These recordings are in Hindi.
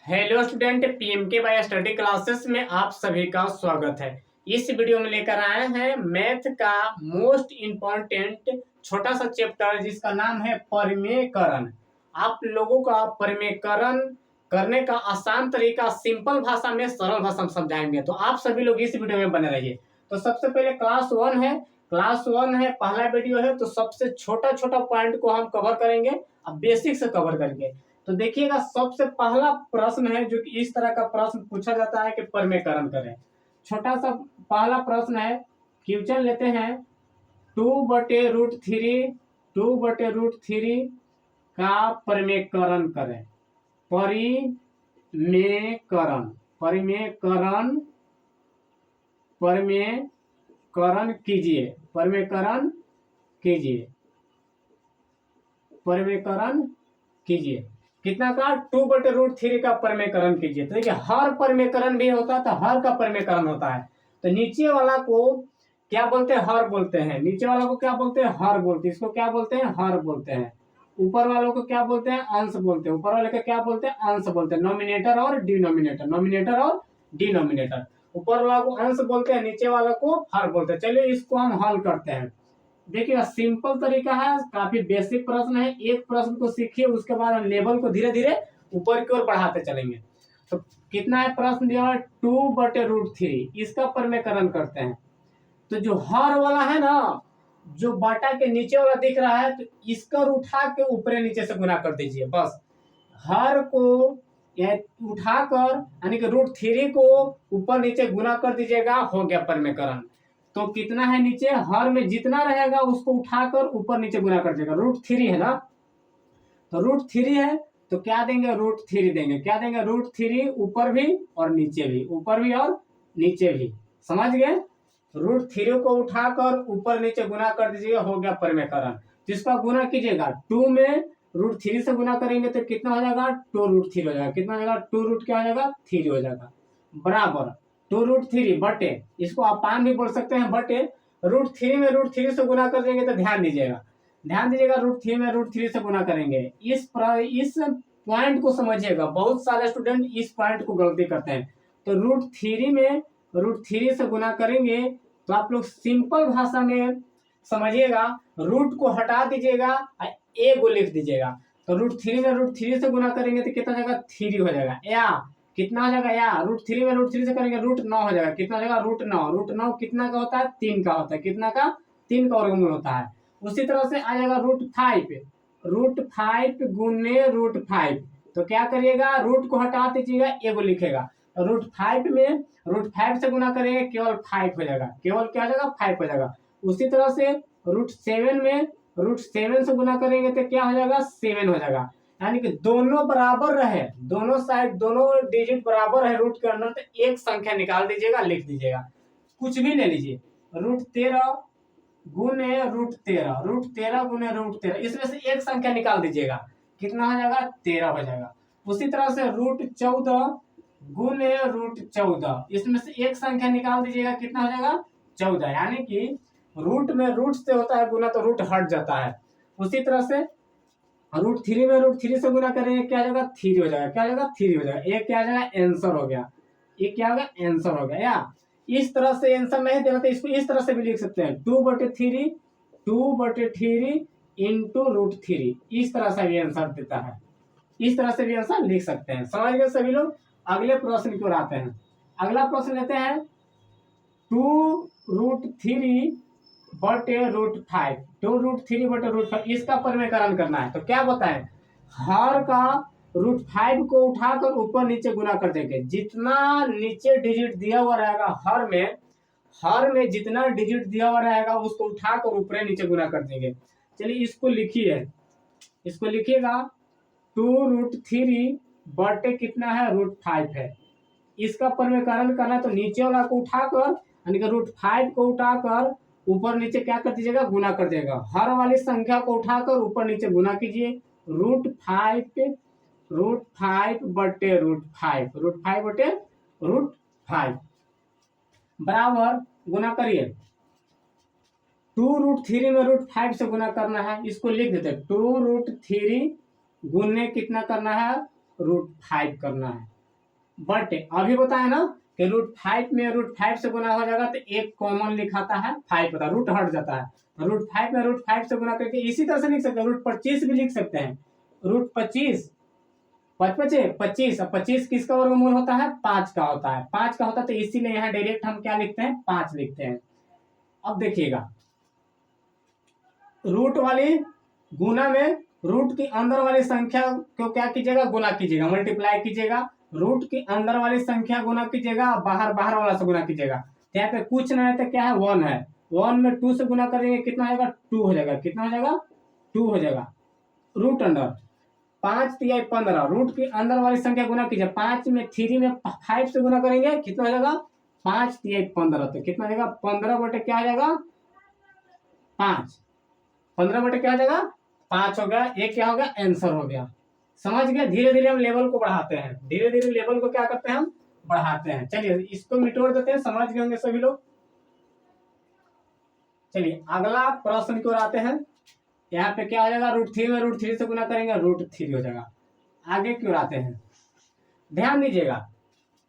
Hello student, PMK bye study classes में आप सभी का स्वागत है। इस वीडियो में लेकर आए हैं मैथ का मोस्ट इम्पॉर्टेंट छोटा सा चैप्टर जिसका नाम है परिमेयकरण। आप लोगों का परिमेयकरण करने का आसान तरीका सिंपल भाषा में सरल भाषा में समझाएंगे, तो आप सभी लोग इस वीडियो में बने रहिए। तो सबसे पहले क्लास वन है, पहला वीडियो है, तो सबसे छोटा छोटा पॉइंट को हम कवर करेंगे, अब बेसिक से कवर करेंगे। तो देखिएगा, सबसे पहला प्रश्न है जो कि इस तरह का प्रश्न पूछा जाता है कि परिमेयकरण करें। छोटा सा पहला प्रश्न है, क्वेश्चन लेते हैं। 2/√3 का परिमेयकरण करें। परिमेयकरण परिमेयकरण परिमेयकरण कीजिए परिमेयकरण कीजिए परिमेयकरण कीजिए कितना का? 2/√3 का परिमेयकरण कीजिए। तो देखिए, हर परिमेयकरण भी होता है तो हर का परिमेयकरण होता है। तो नीचे वाला को क्या बोलते हैं? हर बोलते हैं। नीचे वाला को क्या बोलते हैं? हर बोलते हैं। इसको क्या बोलते हैं? हर बोलते हैं। ऊपर वालों को क्या बोलते हैं? अंश बोलते हैं। ऊपर वाले का क्या बोलते हैं? अंश बोलते हैं। नोमिनेटर और डिनोमिनेटर। ऊपर वाला को अंश बोलते हैं, नीचे वाला को हर बोलते हैं। चलिए इसको हम हल करते हैं। देखिए, सिंपल तरीका है, काफी बेसिक प्रश्न है। एक प्रश्न को सीखिए, उसके बाद हम लेवल को धीरे धीरे ऊपर की ओर बढ़ाते चलेंगे। तो कितना है प्रश्न दिया है? 2/√3। इसका परिमेयकरण करते हैं। तो जो हर वाला है ना, जो बाटा के नीचे वाला दिख रहा है, तो इसका उठा के ऊपर नीचे से गुना कर दीजिए। बस हर को उठाकर यानी कि √3 को ऊपर नीचे गुना कर दीजिएगा, हो गया परिमेयकरण। तो कितना है नीचे? हर में जितना रहेगा उसको उठाकर ऊपर नीचे गुना कर देगा। √3 है ना, तो √3 है तो क्या देंगे? √3 देंगे। क्या देंगे? √3 ऊपर भी और नीचे भी, ऊपर भी और नीचे भी। समझ गए? √3 को उठाकर ऊपर नीचे गुना कर दीजिएगा, हो गया परिमेयकरण। जिसका गुना कीजिएगा 2 में √3 से गुना करेंगे तो कितना हो जाएगा? 2√3 हो जाएगा। कितना हो जाएगा? 2 क्या हो जाएगा? 3 हो जाएगा। बराबर 2√3 बटे, इसको अपान भी बोल सकते हैं, बटे √3 में √3 से गुना कर देंगे। तो ध्यान दीजिएगा √3 में √3 से गुना करेंगे। इस पॉइंट को समझिएगा, बहुत सारे स्टूडेंट इस पॉइंट को गलती करते हैं। तो √3 में √3 से गुना करेंगे तो आप लोग सिंपल भाषा में समझिएगा, रूट को हटा दीजिएगा, ए को लिख दीजिएगा। तो √3 में √3 से गुना करेंगे तो कितना हो जाएगा? 3 हो जाएगा। या कितना हो जाएगा? या √3 में √3 से करेंगे √9 हो जाएगा। कितना हो जाएगा? √9 कितना का होता है? 3 का होता है। कितना का? 3 का वर्गमूल होता है। उसी तरह से आ जाएगा √5 गुने √5। तो क्या करिएगा? रूट को हटा दीजिएगा, ए को लिखेगा। √5 में √5 से गुना करेंगे, केवल 5 हो जाएगा। केवल क्या हो जाएगा? 5 हो जाएगा। उसी तरह से √7 में √7 से गुना करेंगे तो क्या हो जाएगा? 7 हो जाएगा। यानी कि दोनों बराबर रहे, दोनों साइड दोनों डिजिट बराबर है रूट के अंदर, तो एक संख्या निकाल दीजिएगा, लिख दीजिएगा। कुछ भी ले लीजिए। √13 गुने √13 गुने √13, इसमें से एक संख्या निकाल दीजिएगा। कितना हो जाएगा? 13 हो जाएगा। उसी तरह से √14 गुने √14, इसमें से एक संख्या निकाल दीजिएगा। कितना हो जाएगा? 14। यानी कि रूट में रूट से होता है गुना तो रूट हट जाता है। उसी तरह से √3 में √3 से गुना करेंगे, क्या हो जाएगा? 3 हो जाएगा। क्या हो जाएगा? 3 हो जाएगा। ये क्या हो जाएगा? आंसर हो गया। ये क्या होगा? आंसर हो गया। या इस तरह से आंसर नहीं देना तो इसको इस तरह से भी लिख सकते हैं, 2/3 इंटू √3। इस तरह से भी आंसर देता है, इस तरह से भी आंसर लिख सकते हैं। समझ गए सभी लोग? अगले प्रश्न की ओर आते हैं। अगला प्रश्न लेते हैं 2√3 बटे √5। 2√3 बटे √5, इसका परिमेयकरण करना है। तो क्या बताएं? हर का √5 को उठाकर ऊपर नीचे गुना कर देंगे। जितना नीचे डिजिट दिया हुआ रहेगा हर में जितना डिजिट दिया हुआ रहेगा उसको उठाकर ऊपर नीचे गुना कर देंगे। चलिए इसको लिखिएगा 2√3 बटे कितना है? √5 है। इसका परिमेयकरण करना है तो नीचे वाला को उठाकर यानी कि √5 को उठाकर ऊपर नीचे क्या कर दीजिएगा? गुना कर देगा। हर वाली संख्या को उठाकर ऊपर नीचे गुना कीजिए। √5 बटे √5 बराबर गुना करिए। 2√3 में √5 से गुना करना है, इसको लिख देते हैं। 2√3 गुने कितना करना है? √5 करना है। बट अभी बताया ना कि √5 में √5 से गुना हो जाएगा तो एक कॉमन लिखाता है 5 होता है, रूट हट जाता है। √5 में √5 से गुना करके इसी तरह से लिख सकते हैं, √25 भी लिख सकते हैं। √25 पचे 25, अब 25 किसका वर्गमूल होता है? 5 का होता है, 5 का होता है, तो इसीलिए यहाँ डायरेक्ट हम क्या लिखते हैं? 5 लिखते हैं। अब देखिएगा रूट वाली गुना में रूट के अंदर वाली संख्या को क्या कीजिएगा? गुना कीजिएगा, मल्टीप्लाई कीजिएगा। रूट के अंदर वाली संख्या गुना कीजिएगा, बाहर बाहर वाला से गुना कीजिएगा। तो यहाँ पे कुछ नहीं है तो क्या है? 1 है। 1 में 2 से गुना करेंगे कितना हो जाएगा? 2 हो जाएगा। कितना हो जाएगा? 2 हो जाएगा। रूट अंडर 5 तिहाई 15, रूट के अंदर वाली संख्या गुना कीजिए। 5 में 3 में 5 से गुना करेंगे कितना हो जाएगा? 5 तिहाई 15, तो कितना हो जाएगा? 15 बटे क्या हो जाएगा? 5। 15 बटे क्या हो जाएगा? 5 हो गया। एक क्या हो गया? आंसर हो गया। समझ गए? धीरे धीरे हम लेवल को बढ़ाते हैं, धीरे धीरे लेवल को क्या करते हैं? हम बढ़ाते हैं। चलिए इसको मिटोड़ देते हैं, समझ गए होंगे सभी लोग। चलिए अगला प्रश्न की ओर आते हैं। यहाँ पे क्या हो जाएगा? √3 में √3 से गुना करेंगे, √3 हो जाएगा। आगे की ओर आते हैं, ध्यान दीजिएगा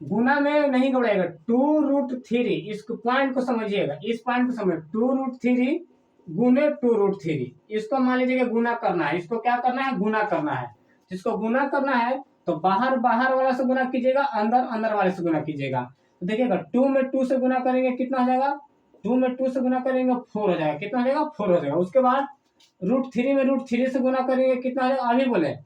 गुना में नहीं घबराइएगा। 2√3, इस पॉइंट को समझिएगा, इस पॉइंट को समझ। 2√3 गुने 2√3, इसको मान लीजिएगा गुना करना है। इसको क्या करना है? गुना करना है। जिसको गुना करना है तो बाहर बाहर वाला से गुना कीजिएगा, अंदर अंदर वाले से गुना कीजिएगा। तो देखिएगा 2 में 2 से गुना करेंगे कितना हो जाएगा? 2 में 2 से गुना करेंगे 4 हो जाएगा। कितना हो जाएगा? 4 हो जाएगा। उसके बाद √3 में √3 से गुना करेंगे कितना हो जाएगा? अभी बोले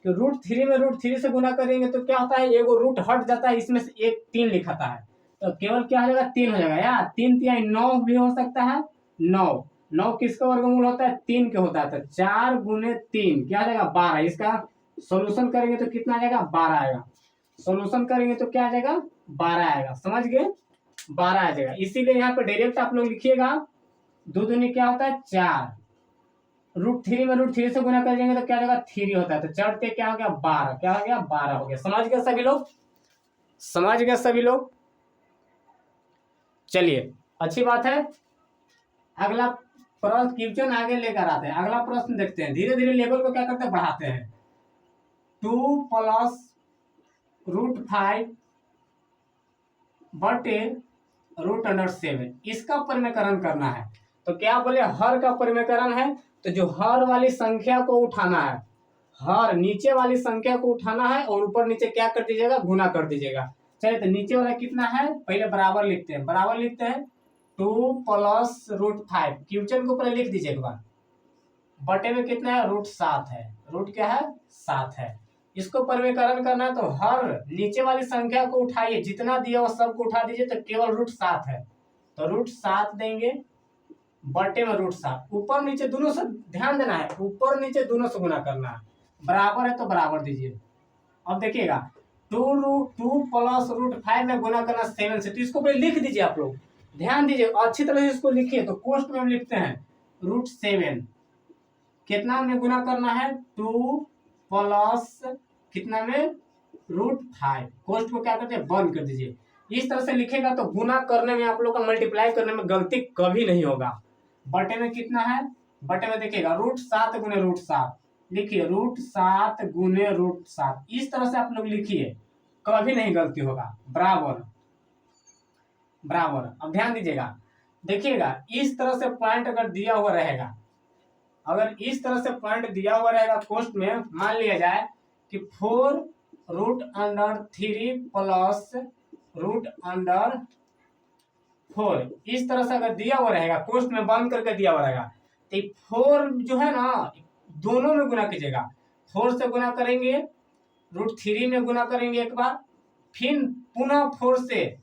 कि √3 में √3 से गुना करेंगे तो क्या होता है? एगो रूट हट जाता है, इसमें से एक 3 लिखाता है, तो केवल क्या हो जाएगा? 3 हो जाएगा। या 3 तिहाई 9 भी हो सकता है। 9 किसका वर्गमूल होता है? 3 के होता है। तो 4 गुने 3 क्या आ जाएगा? 12। इसका सोल्यूशन करेंगे तो कितना आ जाएगा? 12 आएगा। सोल्यूशन करेंगे तो क्या आ जाएगा? 12 आएगा। समझ गए? 12 आ जाएगा। इसीलिए यहाँ पे डायरेक्ट आप लोग लिखिएगा 2 दूनी क्या होता है? 4। √3 में √3 से गुना कर देंगे तो क्या हो जाएगा? 3 होता है। तो चढ़ते क्या हो गया? 12। क्या हो गया? 12 हो गया। समझ गए सभी लोग? समझ गए सभी लोग? चलिए अच्छी बात है। अगला प्रश्न क्वेश्चन आगे लेकर आते हैं। अगला प्रश्न देखते हैं। धीरे धीरे लेवल को क्या करते हैं? बढ़ाते हैं। 2 प्लस √5 बटे √7, इसका परिमेयकरण करना है। तो क्या बोले? हर का परिमेयकरण है, तो जो हर वाली संख्या को उठाना है, हर नीचे वाली संख्या को उठाना है और ऊपर नीचे क्या कर दीजिएगा? गुना कर दीजिएगा। चलिए तो नीचे वाला कितना है? पहले बराबर लिखते हैं। बराबर लिखते हैं 2 प्लस √5, क्वेश्चन को पहले लिख दीजिए एक बार। बटे में कितना है? √7 है। रूट क्या है? 7 है। इसको परिमेयकरण करना है तो हर नीचे वाली संख्या को उठाइए, जितना दिया वो सबको उठा दीजिए, तो केवल √7 है। तो √7 देंगे बटे में √7। ऊपर नीचे दोनों से ध्यान देना है, ऊपर नीचे दोनों से गुना करना है। बराबर है तो बराबर दीजिए। अब देखिएगा 2 प्लस √5 में गुना करना 7 से, तो इसको पहले लिख दीजिए। आप लोग ध्यान दीजिए, अच्छी तरह से इसको लिखिए। तो कोष्ट में हम लिखते हैं √7, कितना में गुना करना है? 2 प्लस कितना में? √5। कोष्ट को क्या करते हैं? बंद कर दीजिए। इस तरह से लिखेगा तो गुना करने में आप लोग का, मल्टीप्लाई करने में गलती कभी नहीं होगा। बटे में कितना है? बटे में देखिएगा √7 गुने √7, लिखिए √7 गुने √7। इस तरह से आप लोग लिखिए, कभी नहीं गलती होगा। बराबर बराबर। अब ध्यान दीजिएगा, देखिएगा इस तरह से पॉइंट अगर दिया हुआ रहेगा, अगर इस तरह से पॉइंट दिया हुआ रहेगा क्वेश्चन में, मान लिया जाए कि 4√3 प्लस √4, इस तरह से अगर दिया हुआ रहेगा, क्वेश्चन में बंद करके दिया हुआ रहेगा, तो 4 जो है ना, दोनों में गुना कीजिएगा। 4 से गुना करेंगे, √3 में गुना करेंगे एक बार, फिर पुनः 4 से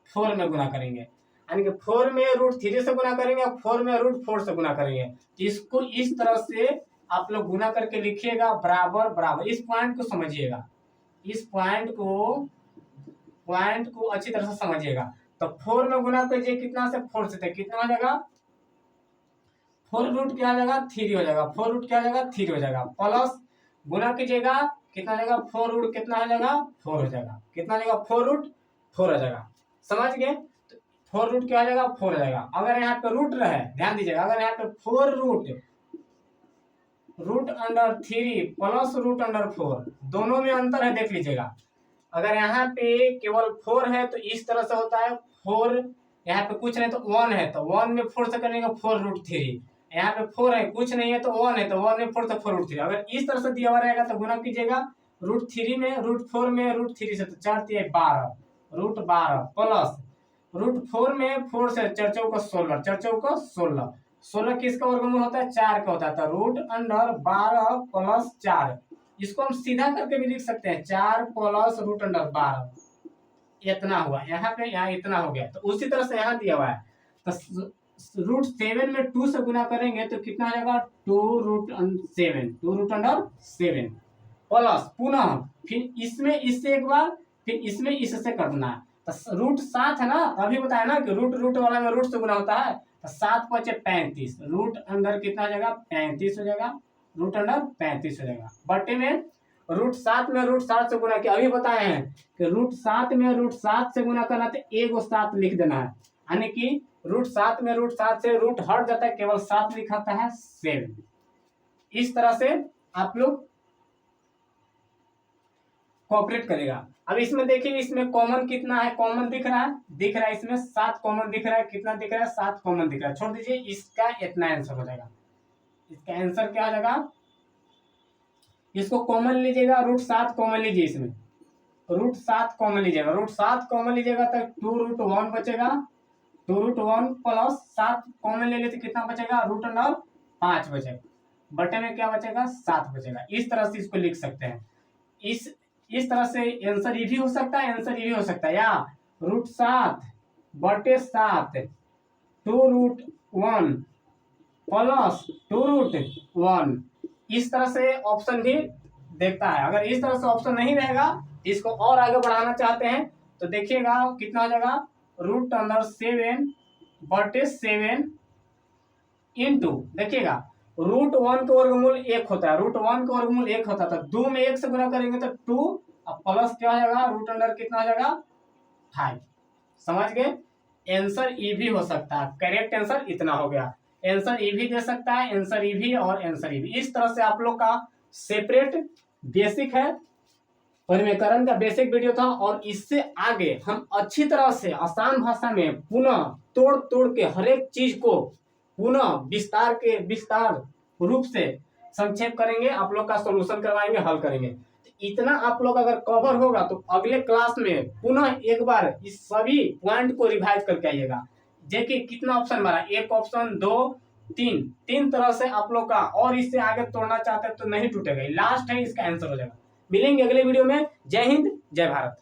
4 में गुना करेंगे, यानी कि 4 में √3 से गुना करेंगे और 4 में √4 से गुना करेंगे। इसको इस तरह से आप लोग गुना करके लिखिएगा, बराबर बराबर। इस पॉइंट को समझिएगा, इस पॉइंट को अच्छी तरह से समझिएगा। तो 4 में गुना कीजिए, कितना से? 4 से, कितना हो जाएगा? 4 रूट क्या हो जाएगा? 3 हो जाएगा। 4 रूट क्या हो जाएगा? 3 हो जाएगा। प्लस गुना कीजिएगा, कितना हो जाएगा? 4 रूट कितना हो जाएगा? 4 हो जाएगा। कितना हो जाएगा? 4 रूट 4 हो जाएगा। समझ गए? 4 रूट क्या हो जाएगा? 4 हो जाएगा। अगर यहाँ पे रूट रहे, ध्यान दीजिएगा, अगर यहाँ पे 4 √3 प्लस √4, दोनों में अंतर है, देख लीजिएगा। अगर यहाँ पे केवल 4 है तो इस तरह से होता है 4, यहाँ पे कुछ नहीं तो 1 है तो 1 में 4 से करेंगे 4√3, यहाँ पे 4 है कुछ नहीं है तो 1 है तो 1 में 4 तो 4√3। अगर इस तरह से दिया हुआ रहेगा तो गुना कीजिएगा √3 में, √4 में √3 से तो 4 × 12, √12 प्लस √4 में 4 से 4 × 16, 4 × 16, 16 किसका वर्गमूल होता है 4 का होता है तो √12 प्लस 4, इसको हम सीधा करके भी लिख सकते हैं 4 प्लस √12, इतना हुआ यहाँ पे, यहाँ इतना हो गया। तो उसी तरह से यहाँ दिया हुआ है तो √7 में 2 से गुना करेंगे तो कितना आ जाएगा 2√7, 2√7 प्लस पुनः फिर इसमें इससे एक बार, फिर इसमें इससे करना है तो √7 है ना, अभी बताया ना कि रूट वाला में रूट से गुना होता है तो 7 × 5 = 35, √अंडर कितना हो जाएगा 35 हो जाएगा, √अंडर 35 हो जाएगा, बटे में √7 में √7 से गुना किया, अभी बताए हैं कि √7 में √7 से गुना करना तो एगो 7 लिख देना है, यानी कि √7 में √7 से रूट हट जाता है, केवल 7 लिखाता है 7। इस तरह से आप लोग कोऑपरेट करेगा। अब इसमें देखिए इसमें कॉमन कितना है, कॉमन दिख रहा है इसमें 7 कॉमन दिख रहा है, कितना दिख रहा है 7 कॉमन दिख रहा है, छोड़ दीजिए, इसका इतना आंसर हो जाएगा। इसका आंसर क्या हो जाएगा, इसको कॉमन लीजिएगा, √7 कॉमन लीजिए, इसमें √7 कॉमन लीजिएगा, √7 कॉमन लीजिएगा तो 2√1 बचेगा, 2√1 प्लस 7 कॉमन ले लेते कितना बचेगा √5 बचेगा, बटे में क्या बचेगा 7 बचेगा। इस तरह से इसको लिख सकते हैं। इस तरह से आंसर ये भी हो सकता है, आंसर ये भी हो सकता है, या √7 बटे 7 2√1 प्लस 2√1, इस तरह से ऑप्शन भी देखता है। अगर इस तरह से ऑप्शन नहीं रहेगा, इसको और आगे बढ़ाना चाहते हैं तो देखिएगा कितना हो जाएगा √7 बटे 7 इंटू, देखिएगा √1 का वर्गमूल 1 होता है, √1 का वर्गमूल 1 होता है तो 2 में 1 से गुना करेंगे तो 2, अब प्लस क्या हो जाएगा √अंडर कितना हो जाएगा 5। समझ गए, आंसर ई भी हो सकता है, करेक्ट आंसर इतना हो गया। आंसर ई भी दे सकता है, आंसर ई भी और आंसर ई भी। इस तरह से आप लोग का सेपरेट बेसिक है, परिमेयकरण का बेसिक वीडियो था, और इससे आगे हम अच्छी तरह से आसान भाषा में पुनः तोड़ के हर एक चीज को पुनः विस्तार रूप से संक्षेप करेंगे, आप लोग का सॉल्यूशन करवाएंगे, हल करेंगे। इतना आप लोग अगर कवर होगा तो अगले क्लास में पुनः एक बार इस सभी पॉइंट को रिवाइज करके आइएगा। देखिए कितना ऑप्शन मारा, 1 ऑप्शन 2 3 तरह से आप लोग का, और इससे आगे तोड़ना चाहते हैं तो नहीं टूटेगा, लास्ट है इसका आंसर हो जाएगा। मिलेंगे अगले वीडियो में। जय हिंद, जय भारत।